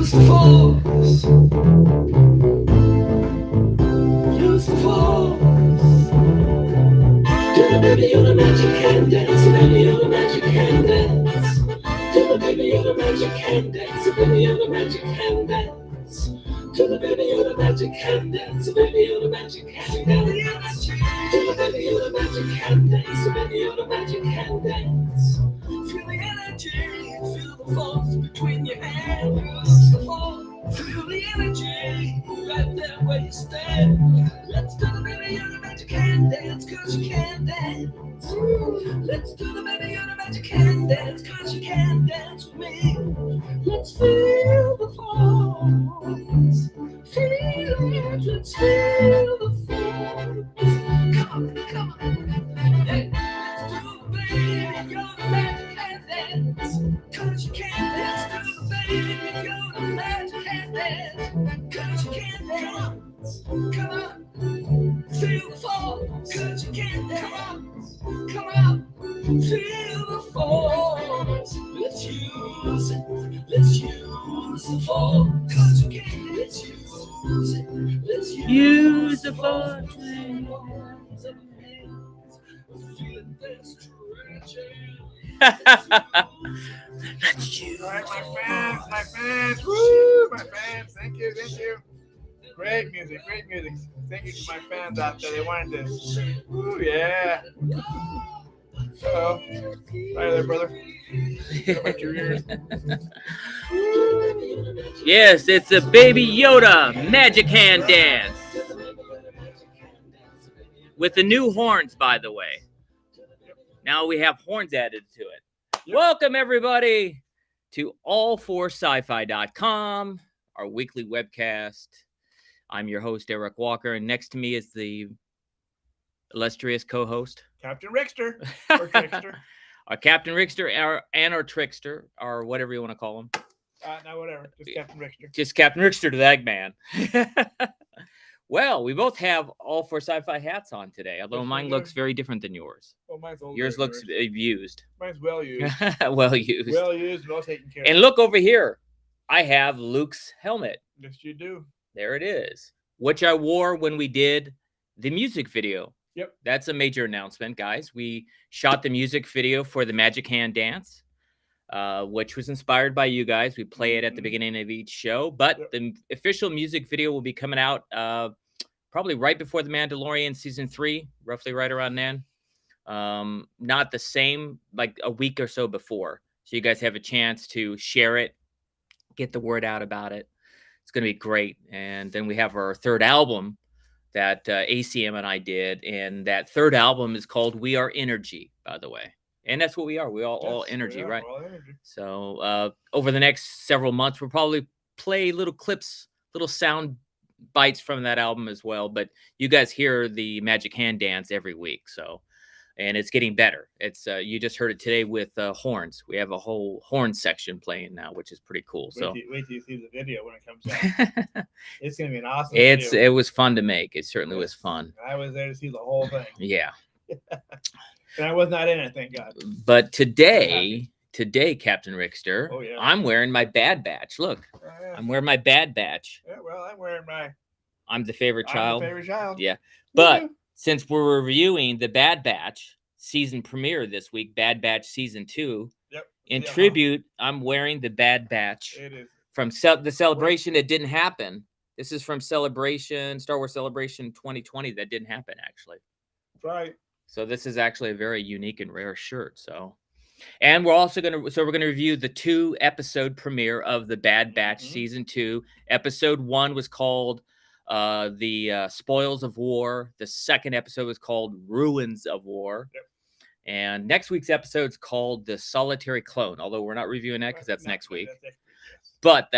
Use the force. Use the force. Do the baby Yoda magic hand dance. Baby Yoda magic hand dance. Do the baby Yoda magic hand dance. Baby Yoda magic hand dance. Do the baby Yoda magic hand dance. Baby Yoda magic hand dance. Do the baby Yoda magic hand dance. Baby Yoda magic hand dance. Feel the energy, feel the force between your hands. The force, feel the energy, right there where you stand. Let's do the baby Yoda magic hand dance, cause you can dance. Let's do the baby Yoda magic hand dance, cause you can dance with me. Let's feel the force. Feel it, let's feel the force. Come on. Hey, let's do the baby Yoda magic hand dance, cause you can dance. Let's do the baby Yoda magic hand dance, cause you can dance. Come on, feel the force, cause you can dance. Come on, feel the force. Let's use it. Let's use the force, cause you can. Let's use it. Let's use the force. Feeling this Let's use. All right, my fans, woo, my fans, thank you. Great music. Thank you to my fans out there. They wanted this. Woo, yeah. So, hi there, brother. What about your ears? Yes, it's a Baby Yoda magic hand dance. With the new horns, by the way. Now we have horns added to it. Yep. Welcome, everybody, to all4sci-fi.com, our weekly webcast. I'm your host, Eric Walker, and next to me is the illustrious co-host, Captain Rickster, or Trickster. Our Captain Rickster, and our Trickster, or whatever you want to call him. No, whatever. Just Captain Rickster. Just Captain Rickster to the Eggman. Well, we both have all 4 sci-fi hats on today, although mine looks very different than yours. Well, mine's older. Yours looks used. Mine's well used. Well used. Well used, well taken care of. And look over here. I have Luke's helmet. Yes, you do. There it is, which I wore when we did the music video. Yep. That's a major announcement, guys. We shot the music video for the Magic Hand Dance, which was inspired by you guys. We play it at the beginning of each show, but the official music video will be coming out probably right before The Mandalorian Season 3, roughly right around then. Not the same, like a week or so before. So you guys have a chance to share it, get the word out about it. It's going to be great. And then we have our third album that ACM and I did. And that third album is called We Are Energy, by the way. And that's what we are. We all energy, right? All energy. So over the next several months, we'll probably play little clips, little sound bites from that album as well. But you guys hear the Magic Hand Dance every week. So, and it's getting better. It's you just heard it today with horns. We have a whole horn section playing now, which is pretty cool. So wait till you see the video when it comes out. It's gonna be an awesome video. It was fun to make. It certainly was fun. I was there to see the whole thing. Yeah. And I was not in it, thank God. But today, Captain Rickster, oh, yeah. I'm wearing my Bad Batch. Look, I'm wearing my Bad Batch. Yeah, well, I'm wearing my. I'm the favorite child. I'm the favorite child. Yeah, but since we're reviewing the Bad Batch season premiere this week, Bad Batch season 2. Yep. In tribute, I'm wearing the Bad Batch. It is from the celebration. It didn't happen. This is from Star Wars Celebration 2020. That didn't happen actually. Right. So this is actually a very unique and rare shirt. So, and we're also going to review the 2-episode premiere of the Bad Batch season 2. Episode 1 was called the Spoils of War. The second episode was called Ruins of War. Yep. And next week's episode is called The Solitary Clone. Although we're not reviewing that because that's next week. But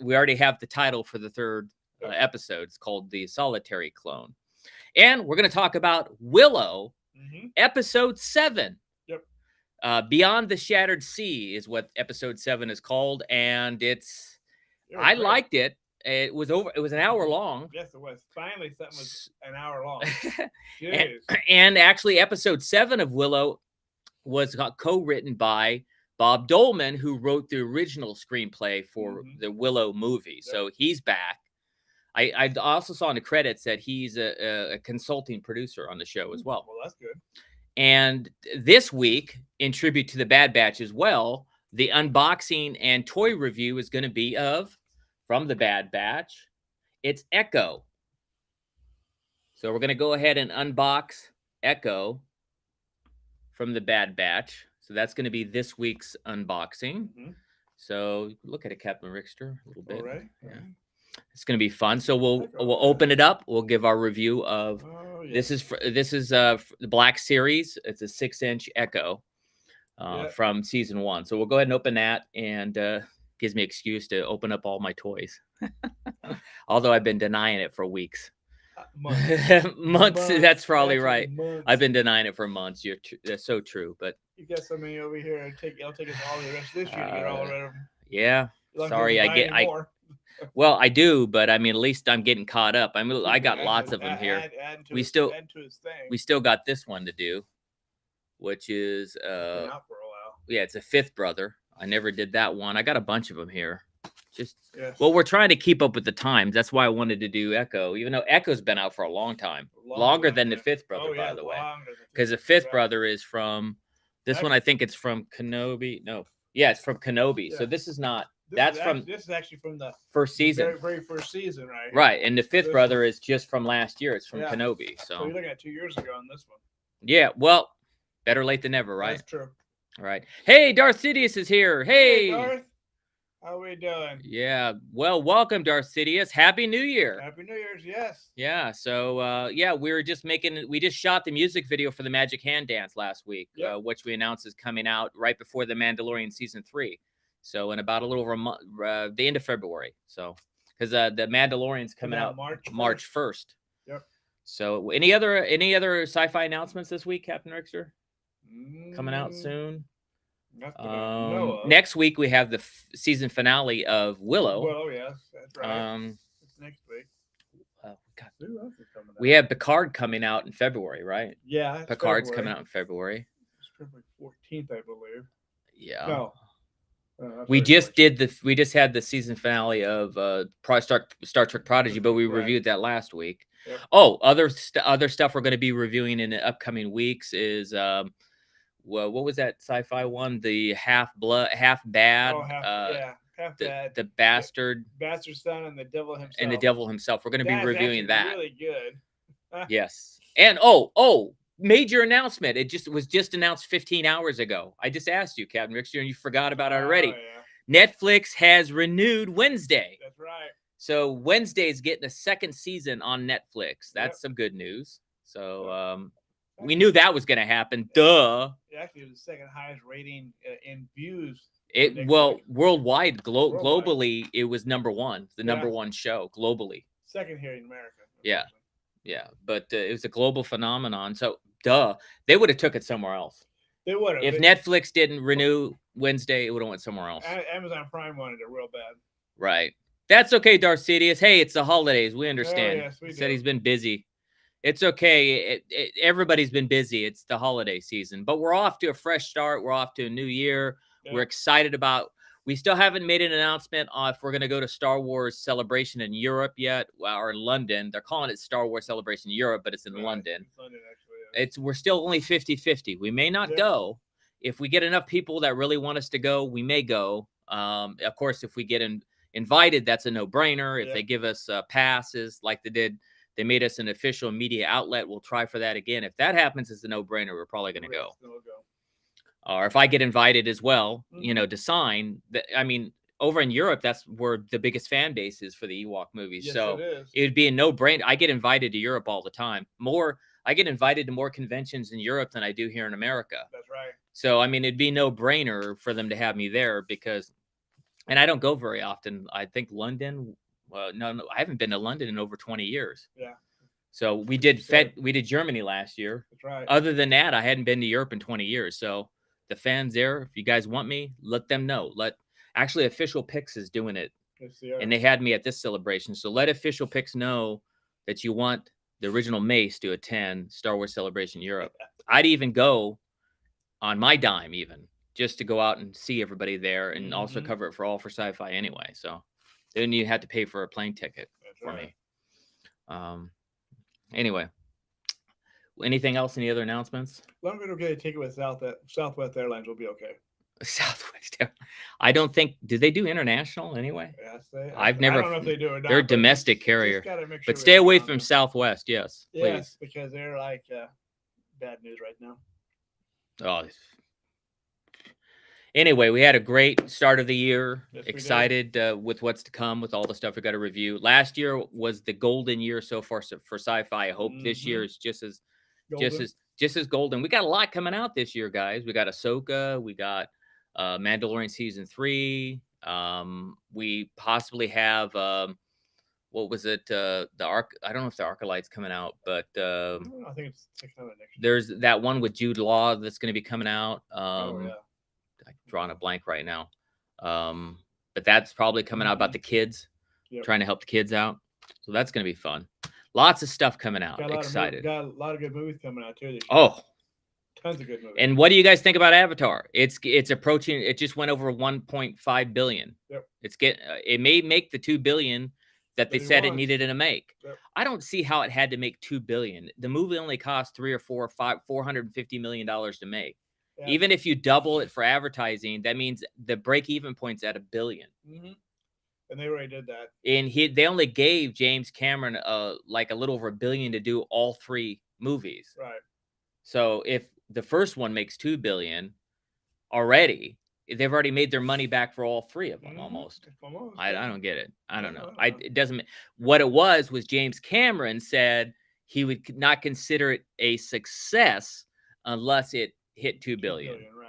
we already have the title for the third episode. It's called The Solitary Clone. And we're going to talk about Willow. Episode 7. Yep. Beyond the Shattered Sea is what episode 7 is called, and I liked it. It was an hour long. Yes, it was. Finally, something was an hour long. and actually, episode 7 of Willow was co-written by Bob Dolman, who wrote the original screenplay for Mhm. the Willow movie. So he's back. I also saw in the credits that he's a consulting producer on the show as well. Well, that's good. And this week, in tribute to the Bad Batch as well, the unboxing and toy review is going to be from the Bad Batch. It's Echo. So we're going to go ahead and unbox Echo from the Bad Batch. So that's going to be this week's unboxing. Mhm. So look at it, Captain Rickster, a little bit. All right. Yeah. It's going to be fun. So we'll open it up. We'll give our review of this is the Black Series. It's a 6-inch Echo from season 1. So we'll go ahead and open that, and gives me an excuse to open up all my toys. Although I've been denying it for weeks. Months. That's probably right. Months. I've been denying it for months. That's so true. But you got so many over here. I'll take us all the rest of this year to get all of them. Yeah. Sorry, well, I do, but I mean, at least I'm getting caught up. I mean, I got lots of them here. We still got this one to do, which is been out for a while. Yeah, it's a Fifth Brother. I never did that one. I got a bunch of them here. Well, we're trying to keep up with the times. That's why I wanted to do Echo, even though Echo's been out for a long time, longer than the Fifth Brother, by the way. Because the Fifth Brother is from this one. I think it's from Kenobi. No, yeah, it's from Kenobi. So this is not. This is actually from the first season, very first season, right? Right, and the Fifth Brother is just from last year. It's from Kenobi. So you're looking at 2 years ago on this one. Yeah, well, better late than never, right? That's true. All right. Hey, Darth Sidious is here. Hey, Darth. How we doing? Yeah. Well, welcome, Darth Sidious. Happy New Year. Happy New Year's, yes. Yeah. So, we just shot the music video for the Magic Hand Dance last week, which we announced is coming out right before the Mandalorian season 3. So in about a little over a month, the end of February. So, because the Mandalorian's coming out March 1st. Yep. So, any other sci-fi announcements this week, Captain Rickster? Coming out soon. Next week we have the season finale of Willow. Willow, yes, that's right. It's next week. We have Picard coming out in February, right? Yeah, Picard's coming out in February. It's February 14th, I believe. Yeah. No. We just had the season finale of Star Trek Prodigy, but we reviewed that last week. Yep. Oh, other stuff we're going to be reviewing in the upcoming weeks is what was that sci-fi one? The half bad. Half bad. The bastard son and the devil himself. And the devil himself. We're going to be reviewing that. Really good. Yes. And major announcement. It was just announced 15 hours ago. I just asked you, Captain Rickster, and you forgot about it already. Yeah. Netflix has renewed Wednesday. That's right. So Wednesday is getting a second season on Netflix. That's some good news. So we knew that was going to happen. Duh. It actually was the second highest rating in views. Worldwide, globally, it was number one. The number one show globally. Second here in America. Yeah. Yeah, but it was a global phenomenon. So, they would have took it somewhere else. They would have. If Netflix didn't renew Wednesday, it would have went somewhere else. Amazon Prime wanted it real bad. Right. That's okay, Darth Sidious. Hey, it's the holidays. We understand. Oh, yes, we said he's been busy. It's okay. Everybody's been busy. It's the holiday season, but we're off to a fresh start. We're off to a new year. Yeah. We're excited about. We still haven't made an announcement if we're going to go to Star Wars Celebration in Europe yet, or in London. They're calling it Star Wars Celebration Europe, but it's in London. It's London, actually. Yeah. We're still only 50-50. We may not go. If we get enough people that really want us to go, we may go. Of course, if we get invited, that's a no-brainer. If they give us passes like they did, they made us an official media outlet. We'll try for that again. If that happens, it's a no-brainer. We're probably going to go. Or if I get invited as well, to sign. I mean, over in Europe, that's where the biggest fan base is for the Ewok movies. Yes, so it would be a no-brainer. I get invited to Europe all the time. I get invited to more conventions in Europe than I do here in America. That's right. So, I mean, it'd be no-brainer for them to have me there and I don't go very often. I think London. No, I haven't been to London in over 20 years. Yeah. So we did Germany last year. That's right. Other than that, I hadn't been to Europe in 20 years. So the fans there, if you guys want me, let them know. Actually, Official Picks is doing it. Yes, they are. And they had me at this celebration. So let Official Picks know that you want the original Mace to attend Star Wars Celebration Europe. I'd even go on my dime even. just to go out and see everybody there, and also Mhm. cover it for all for sci-fi anyway. So then you had to pay for a plane ticket That's for right. me. Anyway, anything else? Any other announcements? As long as we don't get a ticket with Southwest Airlines, we'll be okay. Southwest. I don't think. Do they do international anyway? Yes, I've I never. don't know if they do or not. They're a but domestic just carrier, gotta make sure but we stay don't away get on from there. Southwest. Yes, Yes, please. because they're like bad news right now. Oh. Anyway, we had a great start of the year. Yes, we did. Excited with what's to come, with all the stuff we got to review. Last year was the golden year so far for sci-fi. I hope this year is just as golden. We got a lot coming out this year, guys. We got Ahsoka. We got Mandalorian season 3. We possibly have what was it? The Arc. I don't know if the Arclight's coming out, but I think it's coming next year. there's that one with Jude Law that's going to be coming out. Oh yeah. I'm drawing a blank right now. But that's probably coming out about the kids, trying to help the kids out. So that's going to be fun. Lots of stuff coming out. Excited. Got a lot of good movies coming out too this year. Oh, tons of good movies. and what do you guys think about Avatar? It's approaching. It just went over 1.5 billion. Yep. It may make the 2 billion that they said it needed to make. Yep. I don't see how it had to make 2 billion. The movie only cost $450 million to make. Yeah. Even if you double it for advertising, that means the break-even point's at $1 billion. Mm-hmm. And they already did that. And they only gave James Cameron like a little over $1 billion to do all 3 movies. Right. So if the first one makes $2 billion already, they've already made their money back for all 3 of them. Almost. I don't get it. I don't know. It doesn't. What it was James Cameron said he would not consider it a success unless it hit 2 billion. Right.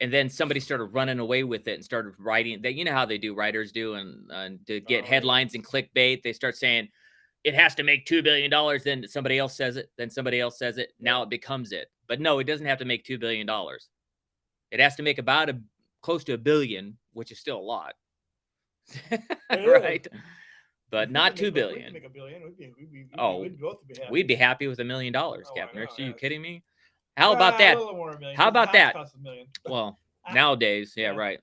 And then somebody started running away with it and started writing that. You know how they do, writers do, and to get headlines and clickbait, they start saying it has to make $2 billion. Then somebody else says it. Then somebody else says it. Now it becomes it. But no, it doesn't have to make $2 billion. It has to make about close to $1 billion, which is still a lot. Right? But not $2 billion. Make $1 billion. We'd be happy with $1 million, Captain. Are you kidding me? How about that? How about that? Well, nowadays, yeah, right.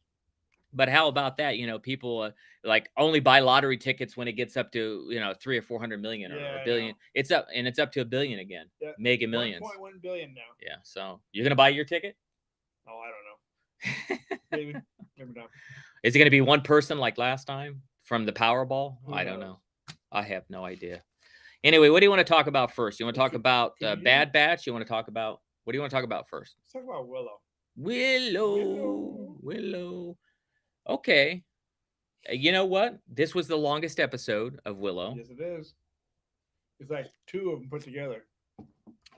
But how about that? People like only buy lottery tickets when it gets up to 300 or 400 million or $1 billion. It's up to $1 billion again. Yeah. Mega Millions. 1.1 billion now. Yeah. So you're gonna buy your ticket? Oh, I don't know. Maybe not. Is it gonna be one person like last time from the Powerball? I don't know. I have no idea. Anyway, what do you want to talk about first? You want to talk about Bad Batch? You want to talk about what do you want to talk about first? Let's talk about Willow. Willow. Okay. You know what? This was the longest episode of Willow. Yes, it is. It's like 2 of them put together.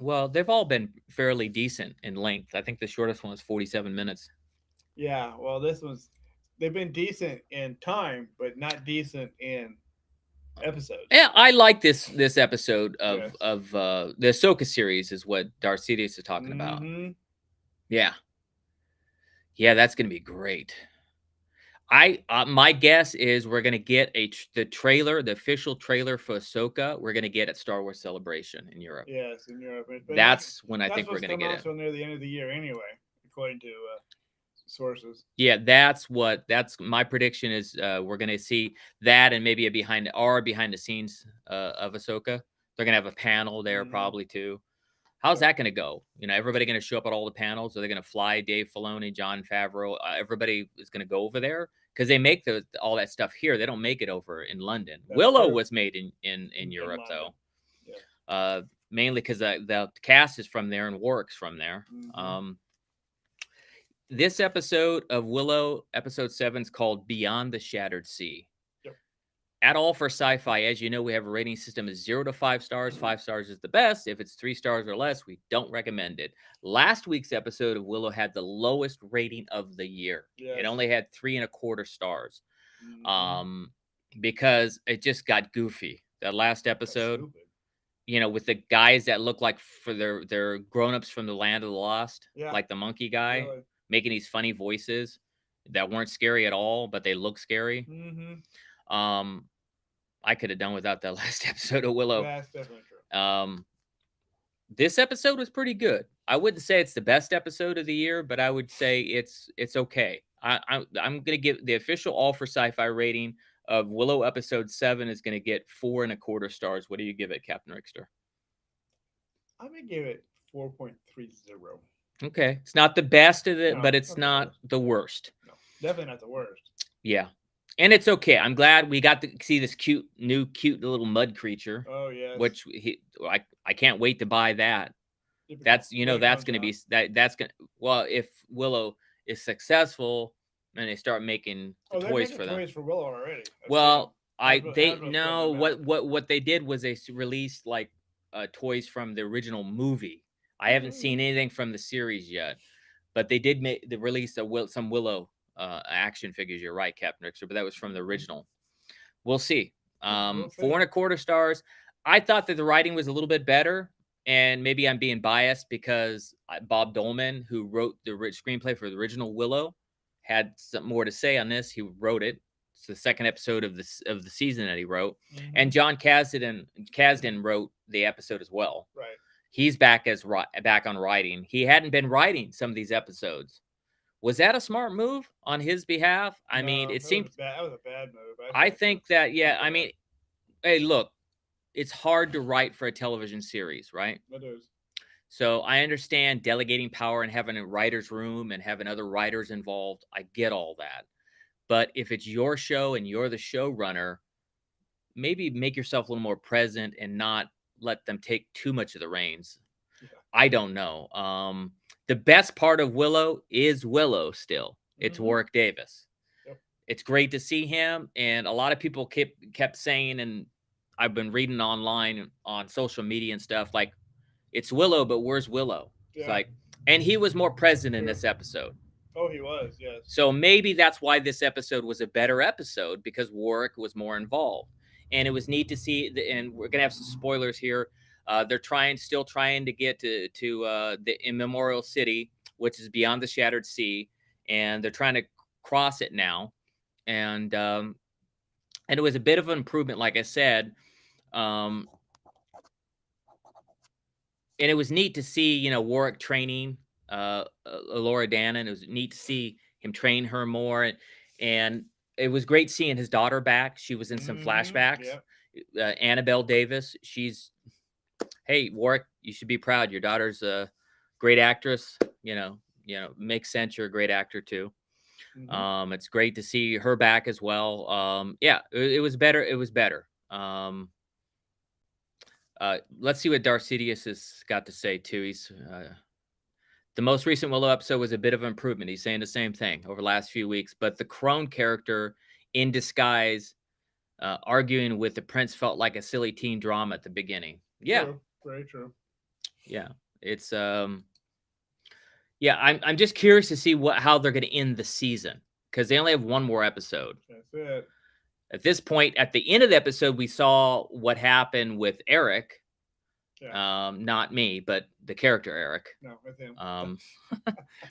Well, they've all been fairly decent in length. I think the shortest one was 47 minutes. Yeah, well, they've been decent in time, but not decent in episodes. Yeah, I like this episode of the Ahsoka series is what Darcidius is talking about. Yeah, that's gonna be great. My guess is we're gonna get the trailer, the official trailer for Ahsoka. We're gonna get at Star Wars Celebration in Europe. Yes, in Europe. But that's when I think we're gonna get it. That's near the end of the year, anyway, according to sources. Yeah, that's my prediction is we're gonna see that and maybe a behind the scenes of Ahsoka. They're gonna have a panel there probably too. How's that gonna go? Everybody gonna show up at all the panels? Are they gonna fly Dave Filoni, Jon Favreau? Everybody is gonna go over there because they make all that stuff here. They don't make it over in London. That's Willow true. Was made in Europe though. Yeah. Mainly because the cast is from there and works from there. This episode of Willow, episode 7, is called Beyond the Shattered Sea. Yep. At All for Sci-Fi, as you know, we have a rating system of 0 to 5 stars. 5 stars is the best. If it's 3 stars or less, we don't recommend it. Last week's episode of Willow had the lowest rating of the year. Yes. It only had 3.25 stars. Because it just got goofy. That last episode, with the guys that look like for their grown-ups from the Land of the Lost, like the monkey guy. Really? Making these funny voices that weren't scary at all, but they look scary. I could have done without that last episode of Willow. That's definitely true. This episode was pretty good. I wouldn't say it's the best episode of the year, but I would say it's okay. I'm gonna give the official All for Sci-Fi rating of Willow episode 7 is gonna get 4.25 stars. What do you give it, Captain Rickster? I'm gonna give it 4.30. Okay, it's not the best of it, No, but it's not the not worst. the worst. No, definitely not the worst. Yeah, and it's okay. I'm glad we got to see this cute little mud creature, Oh yes. which I can't wait to buy that. That's When it that's comes gonna out. be that's gonna well, if Willow is successful and they start making the Oh, they're toys making for them. toys for Willow already. I've Well, Hasbro- they Hasbro's putting no them out. what they did was they released like toys from the original movie. I haven't seen anything from the series yet, but they did make the release of some Willow action figures. You're right, Captain Rickster, but that was from the original. We'll see. We'll see. 4.25 stars. I thought that the writing was a little bit better, and maybe I'm being biased because Bob Dolman, who wrote the screenplay for the original Willow, had some more to say on this. He wrote it. It's the second episode of the season that he wrote, and John Kasdan wrote the episode as well. Right. He's back on writing. He hadn't been writing some of these episodes. Was that a smart move on his behalf? I mean, it seemed that was a bad move. I think that, yeah, I mean, hey, look, it's hard to write for a television series, right? It is. So I understand delegating power and having a writer's room and having other writers involved. I get all that. But if it's your show and you're the showrunner, maybe make yourself a little more present and not let them take too much of the reins. Yeah. I don't know. The best part of Willow is Willow still. It's Warwick Davis. It's great to see him, and a lot of people kept saying, and I've been reading online on social media and stuff, like, it's Willow, but where's Willow? Yeah. It's like, and he was more present in this episode. Oh, he was, yes. So maybe that's why this episode was a better episode, because Warwick was more involved, and it was neat to see. And we're gonna have some spoilers here. They're still trying to get to the Immemorial City, which is beyond the Shattered Sea, and they're trying to cross it now. And it was a bit of an improvement, like I said. And it was neat to see, Warwick training Laura Dannon. It was neat to see him train her more. And it was great seeing his daughter back. She was in some flashbacks. Yeah. Annabelle Davis. Hey, Warwick, you should be proud. Your daughter's a great actress. Makes sense. You're a great actor too. It's great to see her back as well. Yeah, it was better. It was better. Let's see what Darcidius has got to say too. He's the most recent Willow episode was a bit of an improvement. He's saying the same thing over the last few weeks, but the crone character in disguise, arguing with the prince, felt like a silly teen drama at the beginning. Yeah, true. Very true. Yeah, it's yeah, I'm just curious to see how they're going to end the season, because they only have one more episode. That's it. At this point, at the end of the episode, we saw what happened with Eric. Yeah. Not me, but the character Eric. No, with him.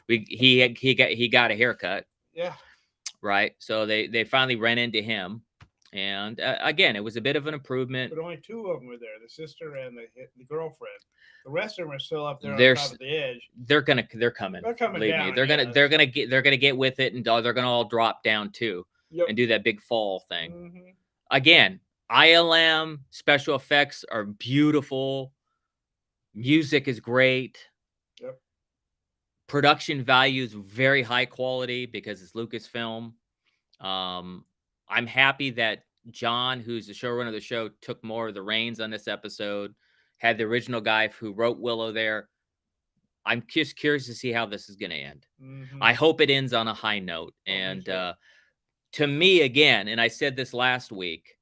He got a haircut. Yeah. Right. So they finally ran into him, and again, it was a bit of an improvement. But only two of them were there: the sister and the girlfriend. The rest of them are still up there on top of the edge. They're coming. They're coming Believe down. Me. They're gonna get with it, and they're gonna all drop down too, and do that big fall thing. Again, ILM special effects are beautiful. Music is great. Yep. Production value is very high quality because it's Lucasfilm. I'm happy that John, who's the showrunner of the show, took more of the reins on this episode. Had the original guy who wrote Willow there. I'm just curious to see how this is going to end. I hope it ends on a high note. And to me, again, and I said this last week,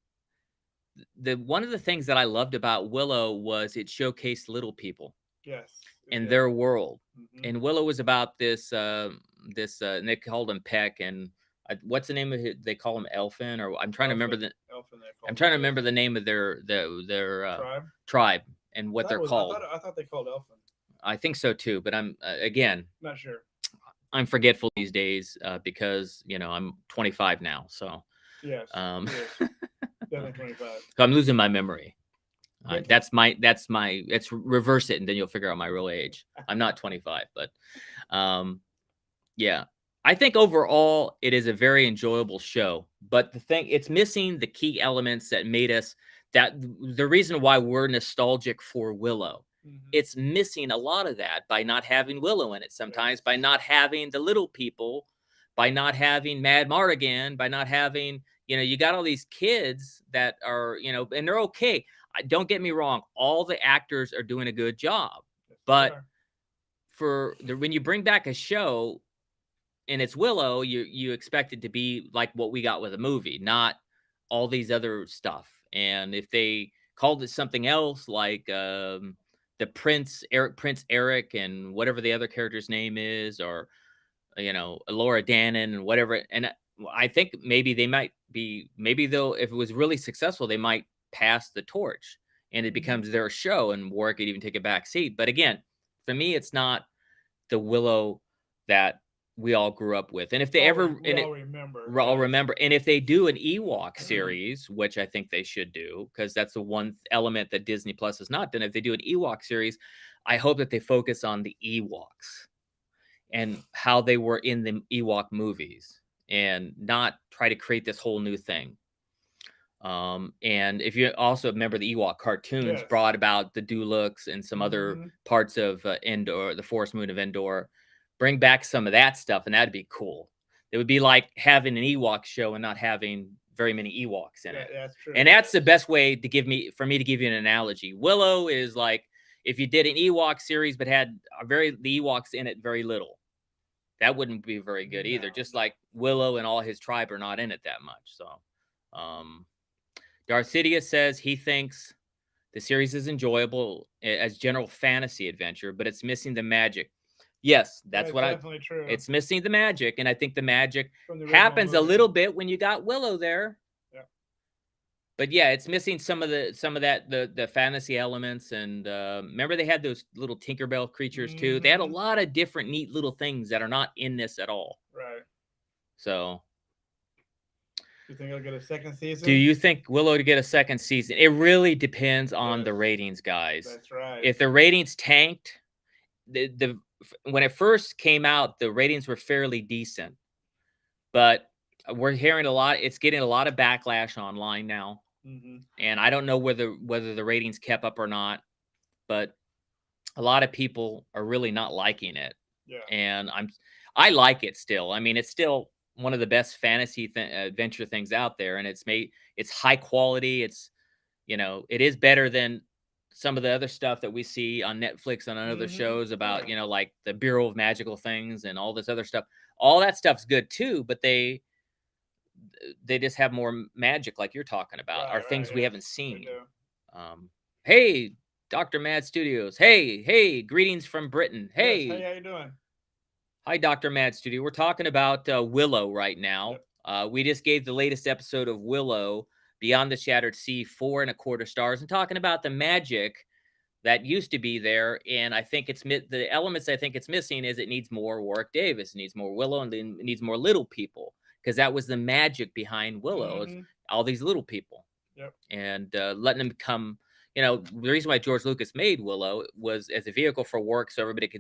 one of the things that I loved about Willow was it showcased little people. Yes. In their world. And Willow was about this, and they called him Peck, and what's the name of it? They call him Elfin, or I'm trying to remember the name of their tribe and what they're called. I thought they called Elfin. I think so too, but I'm again not sure. I'm forgetful these days because I'm 25 now, so yes, definitely 25. So I'm losing my memory. It's reverse it, and then you'll figure out my real age. I'm not 25, but yeah. I think overall it is a very enjoyable show, but it's missing the key elements that made us the reason why we're nostalgic for Willow. It's missing a lot of that by not having Willow in it sometimes, by not having the little people, by not having Mad Mardigan, by not having, you got all these kids that are, and they're okay. Don't get me wrong, all the actors are doing a good job, but when you bring back a show and it's Willow, you expect it to be like what we got with a movie, not all these other stuff. And if they called it something else, like the Prince Eric, and whatever the other character's name is, or Laura Dannon and whatever, and I think maybe they'll, if it was really successful, they might pass the torch and it becomes their show, and Warwick could even take a back seat. But again, for me, it's not the Willow that we all grew up with. And if they all remember, and if they do an Ewok series, which I think they should do, because that's the one element that Disney Plus has not done. If they do an Ewok series, I hope that they focus on the Ewoks and how they were in the Ewok movies, and not try to create this whole new thing. And if you also remember, the Ewok cartoons brought about the Dulux and some other parts of Endor, the Forest Moon of Endor. Bring back some of that stuff, and that'd be cool. It would be like having an Ewok show and not having very many Ewoks in it. That's true. And that's the best way for me to give you an analogy. Willow is like if you did an Ewok series but had the Ewoks in it very little. That wouldn't be very good either. Just like Willow and all his tribe are not in it that much. So, Darthidia says he thinks the series is enjoyable as general fantasy adventure, but it's missing the magic. Yes, that's definitely true. It's missing the magic, and I think the magic happens a little bit when you got Willow there. Yeah. But yeah, it's missing some of that the fantasy elements, and remember they had those little Tinkerbell creatures too. They had a lot of different neat little things that are not in this at all. Right. So, you think it'll get a second season? Do you think Willow to get a second season? It really depends on the ratings, guys. That's right. If the ratings tanked, when it first came out, the ratings were fairly decent, but we're hearing a lot. It's getting a lot of backlash online now, and I don't know whether the ratings kept up or not, but a lot of people are really not liking it. Yeah. And I like it still. I mean, it's still one of the best fantasy adventure things out there, and it's high quality. It's, it is better than some of the other stuff that we see on Netflix and on other shows about, like the Bureau of Magical Things and all this other stuff. All that stuff's good too, but they just have more magic, like you're talking about, are things we haven't seen. Hey, Dr. Mad Studios. Hey, greetings from Britain. Hey, yes, hey, how you doing? Hi, Dr. Mad Studio. We're talking about Willow right now. Yep. We just gave the latest episode of Willow, Beyond the Shattered Sea, 4.25 stars, and talking about the magic that used to be there. And I think the elements I think it's missing is it needs more Warwick Davis, it needs more Willow, and it needs more little people, because that was the magic behind Willow, all these little people. Yep. And letting them come, the reason why George Lucas made Willow was as a vehicle for work, so everybody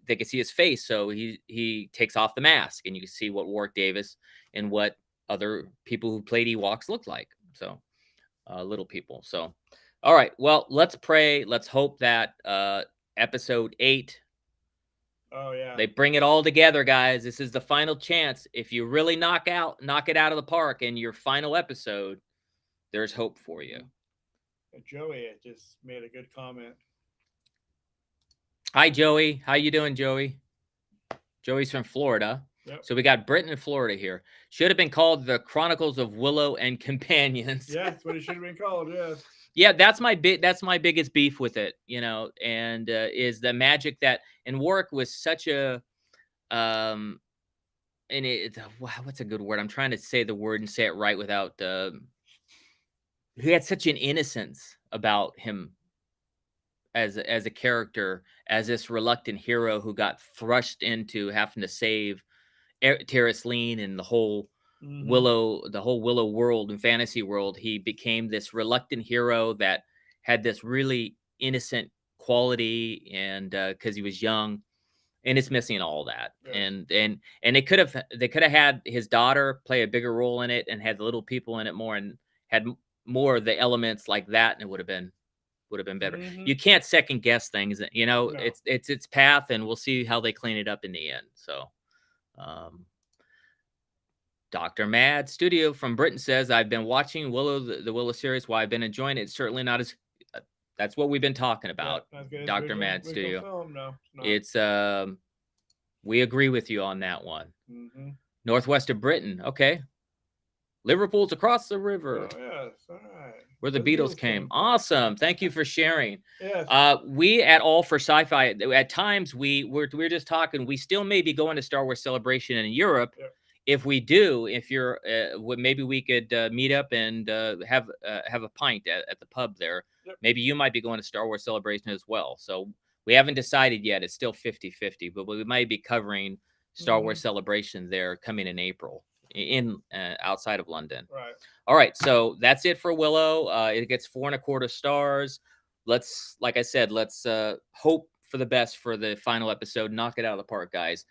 they could see his face. So he takes off the mask, and you can see what Warwick Davis and what other people who played Ewoks looked like. So little people. So, all right. Well, let's pray. Let's hope that episode 8. Oh yeah. They bring it all together, guys. This is the final chance. If you really knock it out of the park in your final episode, there's hope for you. Joey just made a good comment. Hi, Joey. How you doing, Joey? Joey's from Florida. Yep. So we got Britain and Florida here. Should have been called The Chronicles of Willow and Companions. Yeah, that's what it should have been called, yes. Yeah, that's my biggest beef with it, and is the magic that, and Warwick was such a what's a good word? I'm trying to say the word and say it right without he had such an innocence about him as a character, as this reluctant hero who got thrust into having to save Terrace Lean and the whole Willow world and fantasy world. He became this reluctant hero that had this really innocent quality, and because he was young, and it's missing all that. Yeah. And they could have had his daughter play a bigger role in it, and had the little people in it more, and had more of the elements like that, and it would have been better. Mhm. You can't second guess things, you know. No. It's its path, and we'll see how they clean it up in the end. So, um, Dr. Mad Studio from Britain says, I've been watching Willow, the Willow series. While I've been enjoying it, it's certainly not as that's what we've been talking about. Not as good as Dr. Mad original Studio. film, no, It's we agree with you on that one. Mhm. Northwest of Britain. Okay. Liverpool's across the river. Oh, yes. All right. Where the Where Beatles came. Awesome. Thank you for sharing. Yes. We at All for Sci-Fi, at times we're just talking, we still may be going to Star Wars Celebration in Europe. Yep. If we do, if you're maybe we could meet up and have a pint at the pub there. Yep. Maybe you might be going to Star Wars Celebration as well. So we haven't decided yet. It's still 50-50, but we might be covering Star Wars Celebration there coming in April in outside of London. Right. All right, so that's it for Willow. It gets 4.25 stars. Let's, like I said, let's hope for the best for the final episode. Knock it out of the park, guys.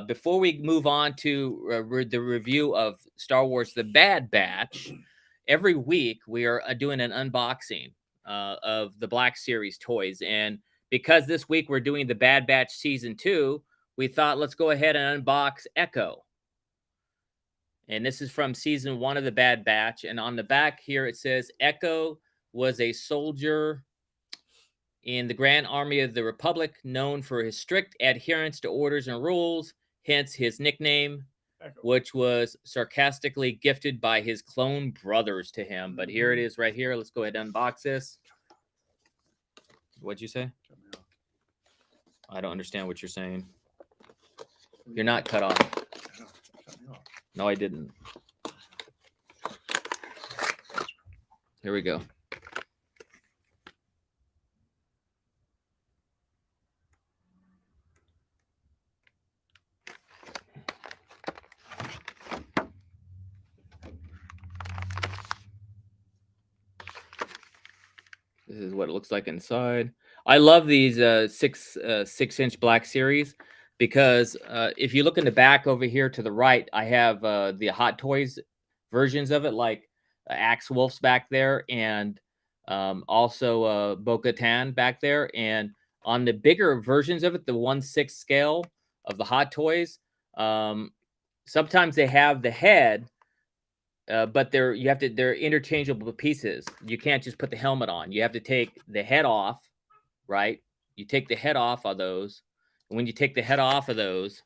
Before we move on to the review of Star Wars: The Bad Batch, every week we are doing an unboxing of the Black Series toys, and because this week we're doing the Bad Batch Season 2, we thought let's go ahead and unbox Echo. And this is from Season 1 of the Bad Batch. And on the back here, it says, Echo was a soldier in the Grand Army of the Republic, known for his strict adherence to orders and rules, hence his nickname, Echo. which was sarcastically gifted by his clone brothers to him. But here it is right here. Let's go ahead and unbox this. What'd you say? I don't understand what you're saying. You're not cut off. No, I didn't. Here we go. This is what it looks like inside. I love these 6-inch Black Series because if you look in the back over here to the right, I have the Hot Toys versions of it, like Axe Wolf's back there, and also Bo-Katan back there. And on the bigger versions of it, the 1/6 scale of the Hot Toys, sometimes they have the head, but they're interchangeable pieces. You can't just put the helmet on. You have to take the head off, right? You take the head off of those. And when you take the head off of those,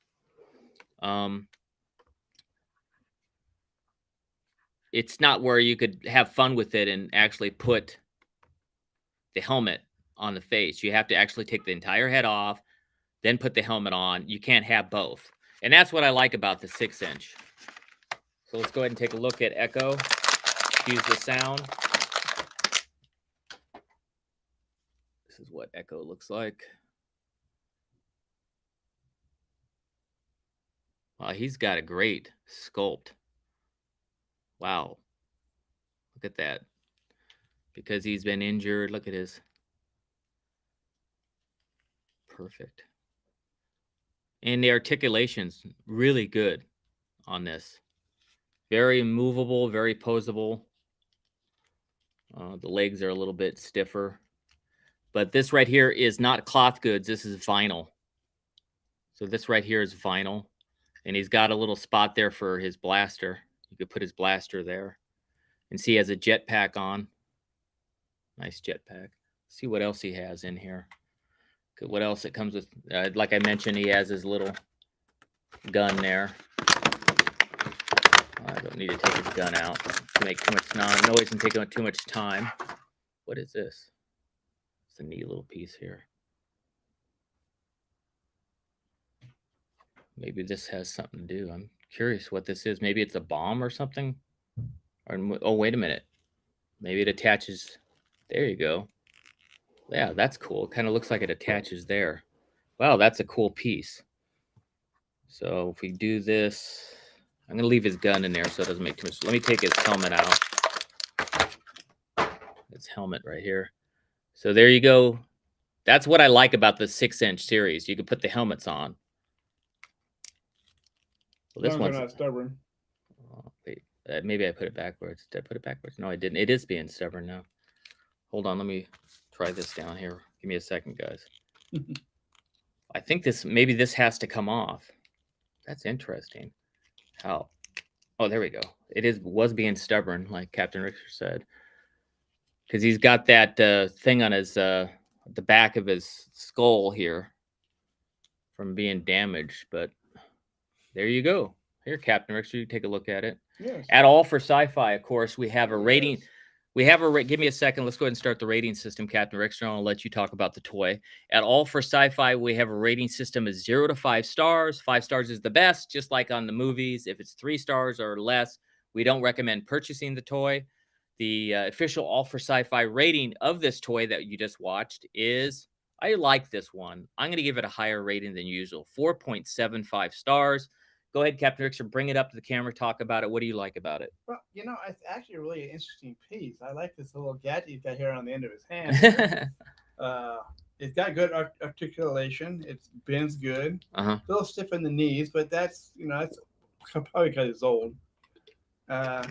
it's not where you could have fun with it and actually put the helmet on the face. You have to actually take the entire head off, then put the helmet on. You can't have both. And that's what I like about the 6-inch. So let's go ahead and take a look at Echo. Excuse the sound. This is what Echo looks like. Wow, he's got a great sculpt. Wow. Look at that. Because he's been injured. Look at his. Perfect. And the articulation's really good on this. Very movable, very posable. The legs are a little bit stiffer. But this right here is not cloth goods. This is vinyl. So this right here is vinyl. And he's got a little spot there for his blaster. You could put his blaster there. And see he has a jetpack on. Nice jetpack. See what else he has in here. What else it comes with? Like I mentioned, he has his little gun there. I don't need to take his gun out to make too much noise and take too much time. What is this? It's a neat little piece here. Maybe this has something to do. I'm curious what this is. Maybe it's a bomb or something. Or, oh, wait a minute. Maybe it attaches. There you go. Yeah, that's cool. It kind of looks like it attaches there. Wow, that's a cool piece. So if we do this, I'm going to leave his gun in there so it doesn't make too much. Let me take his helmet out. His helmet right here. So there you go. That's what I like about the 6-inch series. You can put the helmets on. Well, this As long as one's they're not stubborn. oh, wait, maybe I put it backwards. Did I put it backwards? No, I didn't. It is being stubborn now. Hold on, let me try this down here. Give me a second, guys. I think maybe this has to come off. That's interesting. How? Oh, there we go. It was being stubborn, like Captain Richter said, because he's got that thing on his the back of his skull here from being damaged. But there you go. Here, Captain Richter, you take a look at it. Yes. At All for Sci-Fi, of course, we have a rating. Yes. We have give me a second. Let's go ahead and start the rating system, Captain Rickster. I'll let you talk about the toy. At All for Sci-Fi, we have a rating system of 0 to 5 stars. 5 stars is the best, just like on the movies. If it's 3 stars or less, we don't recommend purchasing the toy. The official All for Sci-Fi rating of this toy that you just watched is, I like this one. I'm going to give it a higher rating than usual, 4.75 stars. Go ahead, Captain Rickster, bring it up to the camera, talk about it. What do you like about it? Well, it's actually a really interesting piece. I like this little gadget he's got here on the end of his hand. It's got good articulation. It bends good. Uh-huh. A little stiff in the knees, but that's probably because he's old.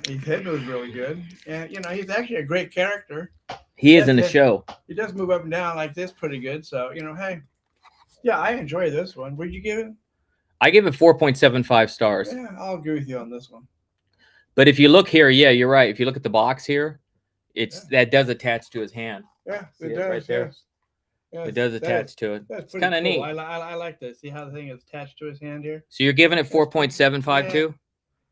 His head moves really good, and he's actually a great character. He is in the show. He does move up and down like this pretty good. So hey, yeah, I enjoy this one. What'd you give it? I give it 4.75 stars. Yeah, I'll agree with you on this one. But if you look here, yeah, you're right. If you look at the box here, that does attach to his hand. Yeah, See it does. right there? Yes. It does attach to it. That's it's kind of cool. neat. I like that. See how the thing is attached to his hand here? So you're giving it 4.75 too?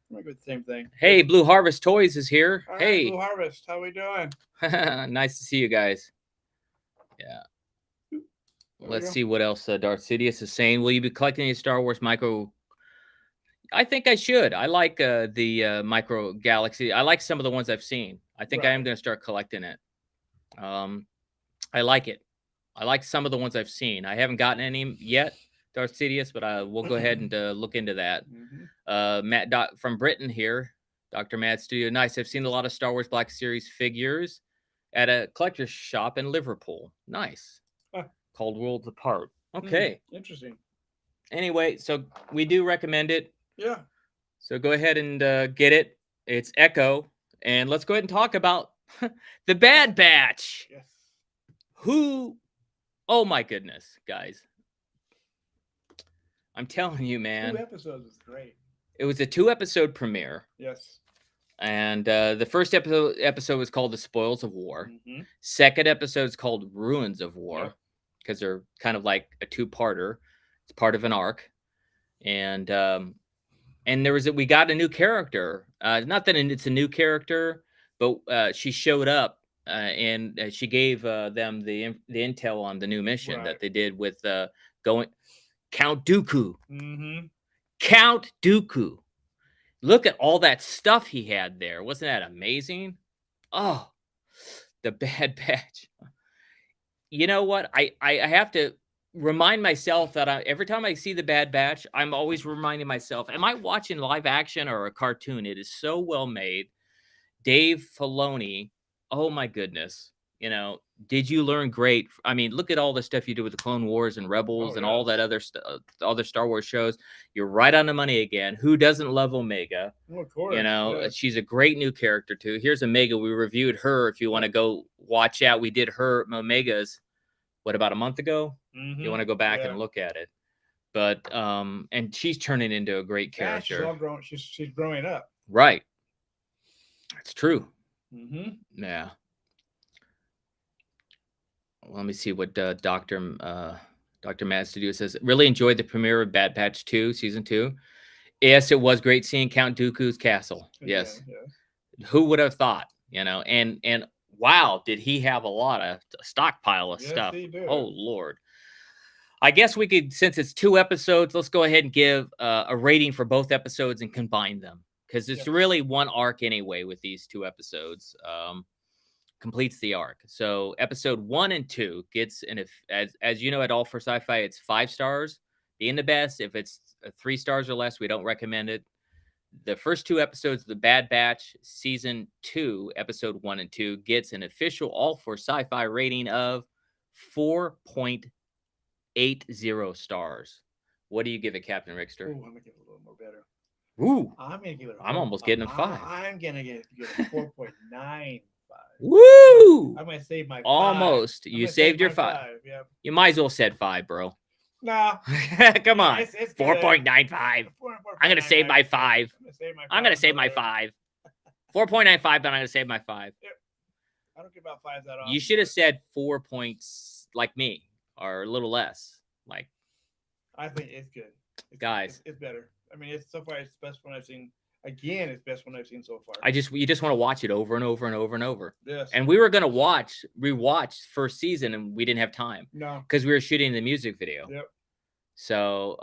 I'm going to go with the same thing. Hey, Blue Harvest Toys is here. All right, hey. Blue Harvest, how we doing? Nice to see you guys. Yeah. Let's see what else Darth Sidious is saying. Will you be collecting a Star Wars micro? I think I should. I like the micro galaxy. I like some of the ones I've seen. I think I am going to start collecting it. I like it. I like some of the ones I've seen. I haven't gotten any yet, Darth Sidious, but we'll go ahead and look into that. Matt from Britain here, Dr. Mad Studio. Nice. I've seen a lot of Star Wars Black Series figures at a collector's shop in Liverpool. Nice. Called Worlds Apart. Okay. Interesting. Anyway, so we do recommend it. Yeah. So go ahead and get it. It's Echo. And let's go ahead and talk about the Bad Batch. Yes. Oh my goodness, guys. I'm telling you, man. 2 episodes was great. It was a 2-episode premiere. Yes. And the first episode was called The Spoils of War. Second episode is called Ruins of War, because they're kind of like a 2-parter. It's part of an arc. And we got a new character. Not that it's a new character, but she showed up and she gave them the intel on the new mission that they did with Count Dooku. Count Dooku. Look at all that stuff he had there. Wasn't that amazing? Oh, the Bad Batch. You know what? I have to remind myself that every time I see the Bad Batch, I'm always reminding myself, am I watching live action or a cartoon? It is so well made. Dave Filoni, oh my goodness. Did you learn great? I mean, look at all the stuff you did with the Clone Wars and Rebels and all that other Star Wars shows. You're right on the money again. Who doesn't love Omega? Well, of course. She's a great new character too. Here's Omega. We reviewed her. If you want to go watch out, we did her Omega's, about a month ago? You want to go back and look at it. But and she's turning into a great character. She's all grown. She's growing up. Right. That's true. Yeah. Let me see what Dr. Mad Studio says. Really enjoyed the premiere of Bad Batch 2, Season 2. Yes, it was great seeing Count Dooku's castle. Yes. Who would have thought, And wow, did he have a lot of stockpile of stuff. Oh, Lord. I guess we could, since it's 2 episodes, let's go ahead and give a rating for both episodes and combine them. Because it's really one arc anyway with these 2 episodes. Completes the arc. So episode 1 and 2 gets, and as you know, at All for Sci-Fi, it's 5 stars, being the best. If it's 3 stars or less, we don't recommend it. the first 2 episodes of The Bad Batch season 2, episode 1 and 2 gets an official all for sci-fi rating of 4.80 stars. What do you give it, Captain Rickster? Ooh, I'm gonna give it a little more better. Ooh, I'm gonna give it. I'm almost getting a 5. I'm gonna give it 4.95. Woo! I'm gonna save my 5. Almost. You saved your 5. Yep. You might as well said 5, bro. Nah. Come on. It's 4.95. I'm gonna save my 5. I'm gonna save my 5. 4.95, but I'm gonna save my 5. Yep. I don't give about 5s that often. You should have said 4 points like me, or a little less. Like, I think it's good. Guys. It's better. I mean, it's so far it's the best one I've seen. Again, it's the best one I've seen so far. you just want to watch it over and over and over and over. Yes. And we were gonna rewatch first season, and we didn't have time No. because we were shooting the music video. Yep. So,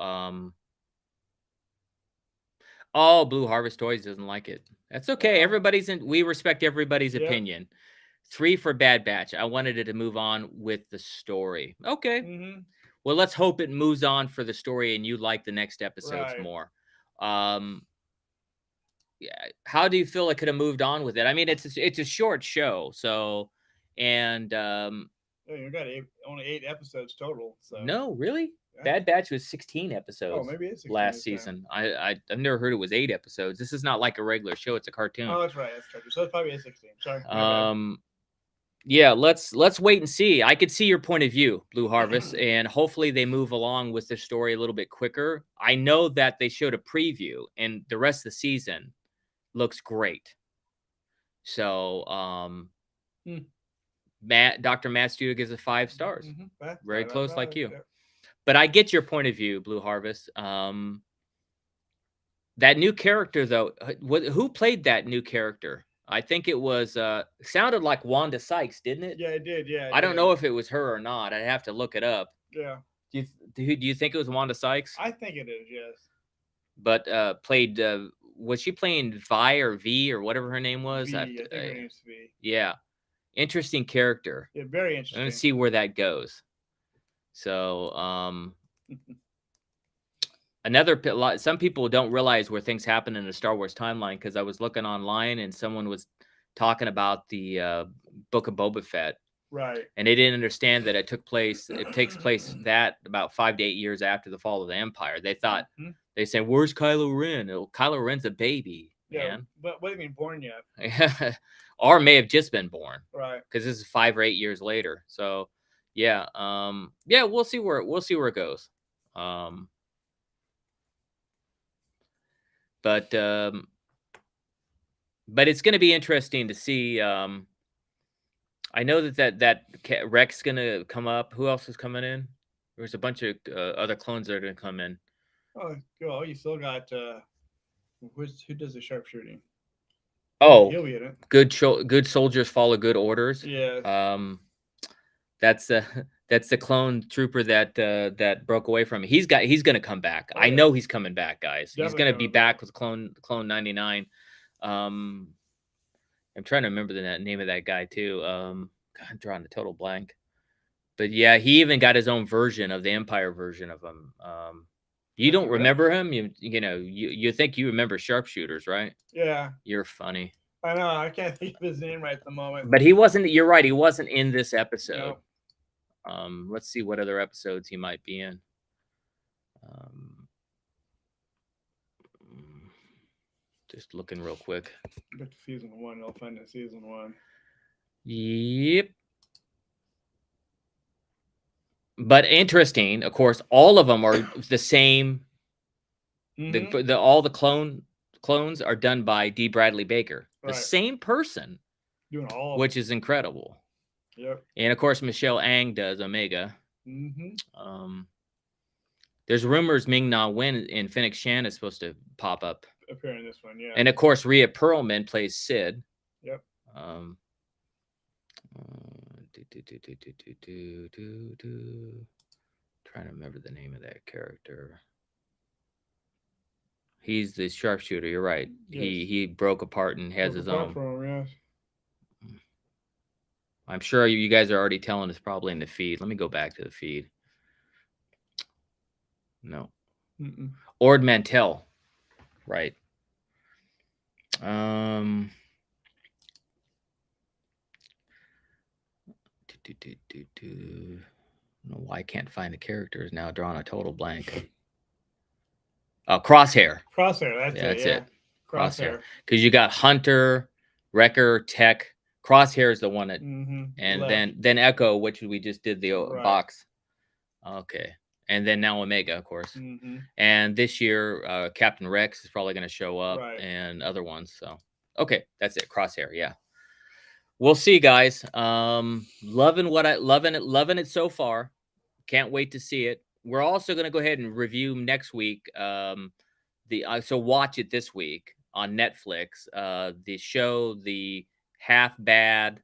oh, Blue Harvest Toys doesn't like it. That's okay. We respect everybody's opinion. 3 for Bad Batch. I wanted it to move on with the story. Okay. Mm-hmm. Well, let's hope it moves on for the story and you like the next episodes more. Yeah. How do you feel it could have moved on with it? I mean, it's a short show, so and you got only 8 episodes total. So no, really? Yeah. Bad Batch was 16 episodes. Oh, maybe it's 16 last season. I've never heard it was 8 episodes. This is not like a regular show; it's a cartoon. Oh, that's right. That's true. So it's probably a 16. Sorry. Yeah, let's wait and see. I could see your point of view, Blue Harvest, and hopefully they move along with the story a little bit quicker. I know that they showed a preview, and the rest of the season looks great. So, Dr. Matt Studio gives it 5 stars. Mm-hmm. Very close, like you. Yep. But I get your point of view, Blue Harvest. That new character, though, who played that new character? I think it was sounded like Wanda Sykes, didn't it? Yeah, it did. Yeah. I don't know if it was her or not. I'd have to look it up. Yeah. Do you think it was Wanda Sykes? I think it is. Yes. But played was she playing Vi or V or whatever her name was? I think her name's V. Yeah, interesting character. Yeah, very interesting. Let's see where that goes. So, some people don't realize where things happen in the Star Wars timeline, because I was looking online and someone was talking about the Book of Boba Fett. Right. And they didn't understand that it takes place that about 5 to 8 years after the fall of the Empire. They thought, they said, where's Kylo Ren? Kylo Ren's a baby, man. But what do you mean born yet? Or may have just been born. Right. Because this is 5 or 8 years later. So yeah. Yeah, we'll see where it goes. But it's going to be interesting to see. I know that Rex going to come up. Who else is coming in? There's a bunch of other clones that are going to come in. Oh, well, you still got who does the sharpshooting? Oh, he'll be in it. Good soldiers follow good orders. Yeah. That's the clone trooper that broke away from him. He's going to come back. I know he's coming back, guys. He's going to be back with clone 99. I'm trying to remember the name of that guy too. God, I'm drawing a total blank. But yeah, he even got his own version of the Empire version of him. You don't remember him? You think you remember sharpshooters, right? Yeah. You're funny. I know. I can't think of his name right at the moment. But he wasn't. You're right. He wasn't in this episode. No. Let's see what other episodes he might be in. Just looking real quick. Back to season 1. I'll find it season 1. Yep. But interesting, of course, all of them are the same. Mm-hmm. All the clones are done by D. Bradley Baker, the same person, doing all, which is incredible. Yep. And of course, Michelle Ang does Omega. Mm-hmm. There's rumors Ming-Na Wen and Fennec Shan is supposed to pop up. Appear in this one, yeah. And of course, Rhea Perlman plays Sid. Yep. Trying to remember the name of that character. He's the sharpshooter. You're right. Yes. He broke apart and has his own. Yes. I'm sure you guys are already telling us probably in the feed. Let me go back to the feed. No. Ord Mantell. Right. Um, I don't know why I can't find the characters now. Drawing a total blank. Oh, Crosshair. Crosshair. That's Yeah, it. that's Yeah. it. Crosshair. Crosshair. Because you got Hunter, Wrecker, Tech. Crosshair is the one that, Mm-hmm. and Left. then Echo, which we just did the Right. box. Okay, and then now Omega, of course. Mm-hmm. And this year, Captain Rex is probably going to show up, Right. and other ones. So, okay, that's it. Crosshair. Yeah. We'll see, guys. Loving it so far. Can't wait to see it. We're also going to go ahead and review next week. So watch it this week on Netflix. The show, the Half Bad.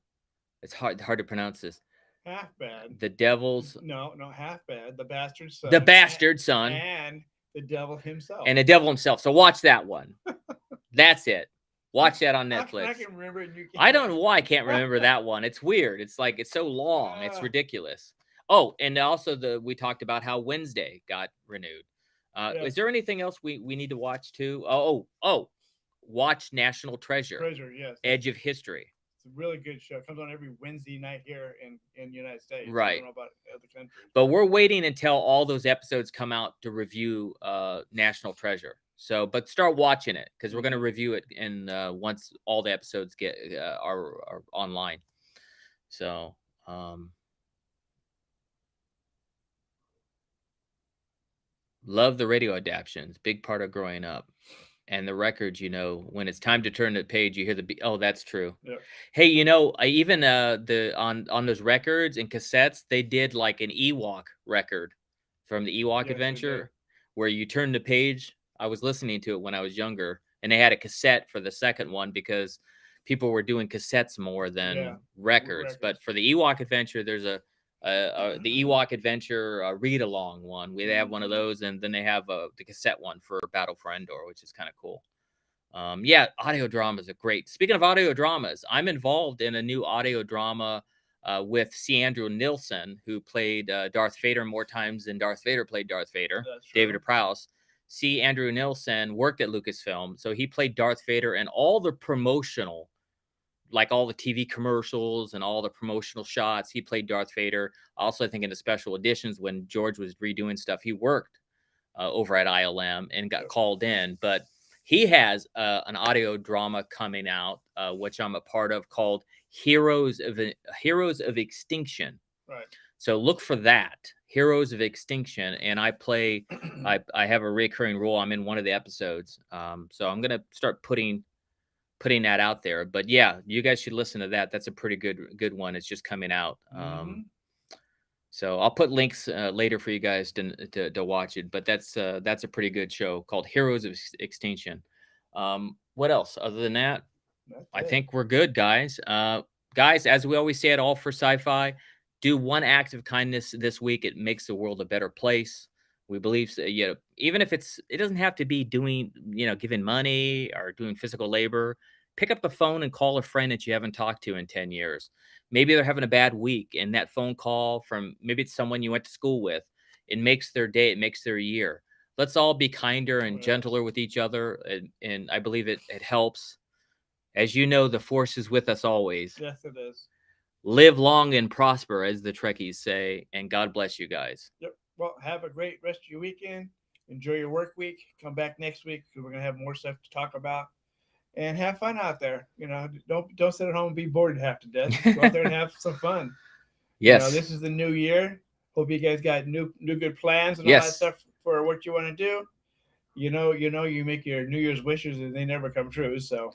It's hard to pronounce this. Half Bad. The Devil's. No, Half Bad. The Bastard Son. The Bastard Son. And the Devil himself. And the Devil himself. So watch that one. That's it. Watch that on Netflix. I can remember it. You can't. I don't know why I can't remember that one. It's weird. It's like it's so long. It's ridiculous. Oh, and also we talked about how Wednesday got renewed. Is there anything else we need to watch too? Oh, watch National Treasure. Treasure, yes. Edge of History. It's a really good show. It comes on every Wednesday night here in the United States. Right. I don't know about other countries. But we're waiting until all those episodes come out to review National Treasure. So, but start watching it because we're going to review it once all the episodes are online. So, love the radio adaptions. Big part of growing up. And the records, when it's time to turn the page, you hear the beat. Oh, that's true. Yep. Hey, I even on those records and cassettes, they did like an Ewok record from the Ewok Adventure, where you turn the page. I was listening to it when I was younger, and they had a cassette for the second one because people were doing cassettes more than records. But for the Ewok Adventure, there's the Ewok Adventure read along one. They have one of those, and then they have the cassette one for Battle for Endor, which is kind of cool. Audio dramas are great. Speaking of audio dramas, I'm involved in a new audio drama with C. Andrew Nilsson, who played Darth Vader more times than Darth Vader played Darth Vader. David Prowse. C. Andrew Nilsson worked at Lucasfilm, so he played Darth Vader and all the promotional, like all the TV commercials and all the promotional shots. He played Darth Vader. Also, I think in the special editions when George was redoing stuff, he worked over at ILM and got called in. But he has an audio drama coming out, which I'm a part of, called Heroes of Extinction. Right. So look for that, Heroes of Extinction, and I play. I have a recurring role. I'm in one of the episodes, so I'm gonna start putting that out there. But yeah, you guys should listen to that. That's a pretty good one. It's just coming out. So I'll put links later for you guys to watch it. But that's a pretty good show called Heroes of Extinction. What else other than that? I think we're good, guys. Guys, as we always say at All for Sci-Fi, do one act of kindness this week. It makes the world a better place. We believe, even if it doesn't have to be doing, giving money or doing physical labor. Pick up the phone and call a friend that you haven't talked to in 10 years. Maybe they're having a bad week, and that phone call maybe it's someone you went to school with. It makes their day. It makes their year. Let's all be kinder and gentler with each other. And I believe it helps. As you know, the force is with us always. Yes, it is. Live long and prosper, as the Trekkies say, and God bless you guys. Yep. Well, have a great rest of your weekend. Enjoy your work week. Come back next week because we're going to have more stuff to talk about. And have fun out there. Don't sit at home and be bored half to death. Go out there and have some fun. Yes. This is the new year. Hope you guys got new good plans and all that stuff for what you want to do. You make your New Year's wishes and they never come true. So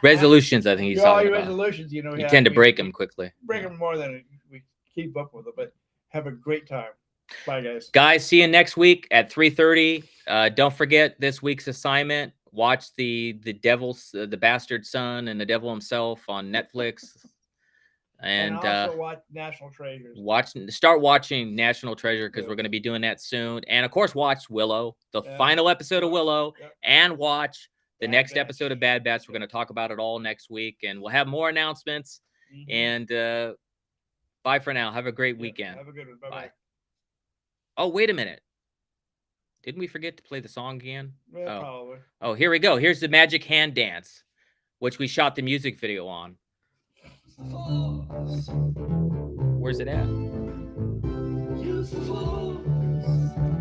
resolutions, I think he's talking about. Resolutions, you tend to break them quickly. Break them more than we keep up with them. But have a great time. Bye, guys. Guys, see you next week at 3:30. Don't forget this week's assignment. Watch the Devil's the Bastard Son and the Devil himself on Netflix. And also watch National Treasures. Start watching National Treasure because we're going to be doing that soon. And of course, watch Willow, the final episode of Willow, and watch the next episode of Bad Batch. We're going to talk about it all next week, and we'll have more announcements. And bye for now. Have a great weekend. Have a good one. Bye-bye. Oh, wait a minute. Didn't we forget to play the song again? Yeah, probably. Oh, here we go. Here's the Magic Hand Dance. which we shot the music video on. Where's it at?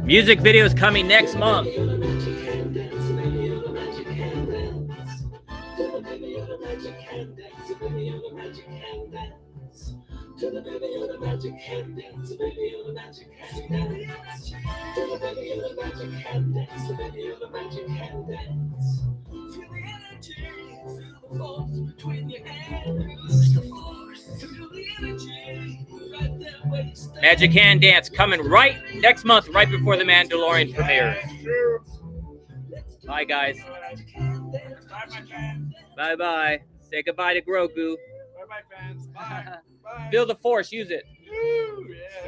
Music video is coming next month. To the baby of the magic hand dance, the baby of the magic hand dance. To the baby of the magic hand dance, the baby of the magic hand dance. Feel the energy, feel the force between your hands. The force, feel the energy, right there where you stand. Magic Hand Dance coming right next month, right before the Mandalorian premiere. That's true. Bye, guys. Bye, my fans. Bye-bye. Say goodbye to Grogu. Bye, my fans. Bye. Bye. Feel the Force. Use it. Woo, yeah.